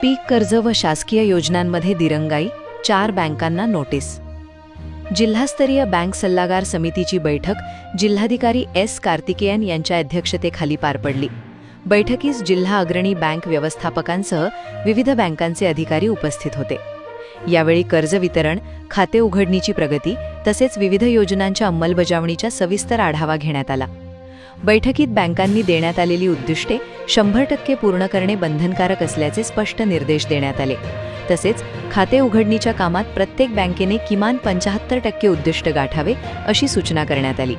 पीक कर्ज व शासकीय योजनांमध्ये दिरंगाई, 4 बँकांना नोटीस। जिल्हास्तरीय बँक सल्लागार समितीची बैठक जिल्हाधिकारी एस कार्तिकेयन यांच्या अध्यक्षतेखाली पार पडली। बैठकीस जिल्हा अग्रणी बँक व्यवस्थापकांसह विविध बँकांचे अधिकारी उपस्थित होते। यावेळी कर्ज वितरण, खाते उघडणीची प्रगती तसेच विविध योजनांच्या अंमलबजावणीचा सविस्तर आढावा घेण्यात आला। बैठकीत बँकांनी देण्यात आलेली उद्दिष्टे 100% पूर्ण करणे बंधनकारक असल्याचे स्पष्ट निर्देश देण्यात आले। तसेच खाते उघडणीच्या कामात प्रत्येक बँकेने किमान 75% उद्दिष्ट गाठावे अशी सूचना करण्यात आली।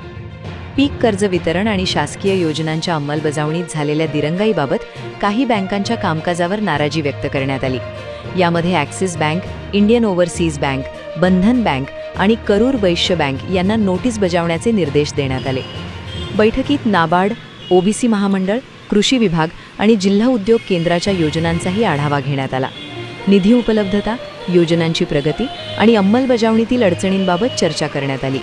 पीक कर्ज वितरण आणि शासकीय योजनांच्या अंमलबजावणीत झालेल्या दिरंगाईबाबत काही बँकांच्या कामकाजावर नाराजी व्यक्त करण्यात आली। यामध्ये Axis bank, Indian Overseas bank, Bandhan bank आणि करूर वैश्य बँक यांना नोटीस बजावण्याचे निर्देश देण्यात आले। बैठकीत नाबार्ड, ओबीसी महामंडळ, कृषी विभाग आणि जिल्हा उद्योग केंद्राच्या योजनांचाही आढावा घेण्यात आला। निधी उपलब्धता, योजनांची प्रगती आणि अंमलबजावणीतील अडचणींबाबत चर्चा करण्यात आली।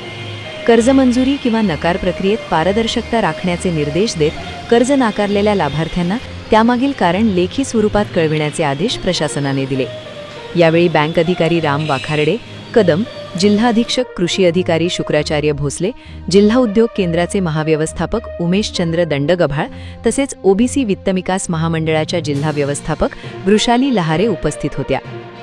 कर्ज मंजुरी किंवा नकार प्रक्रियेत पारदर्शकता राखण्याचे निर्देश देत कर्ज नाकारलेल्या लाभार्थ्यांना त्यामागील कारण लेखी स्वरूपात कळविण्याचे आदेश प्रशासनाने दिले। यावेळी बँक अधिकारी राम वाखारडे, कदम, जिल्हा अधीक्षक कृषी अधिकारी शुक्राचार्य भोसले, जिल्हा उद्योग केंद्राचे महाव्यवस्थापक उमेशचंद्र दंडगभाळ तसेच ओबीसी वित्त विकास महामंडळाच्या जिल्हा व्यवस्थापक वृषाली लहारे उपस्थित होत्या।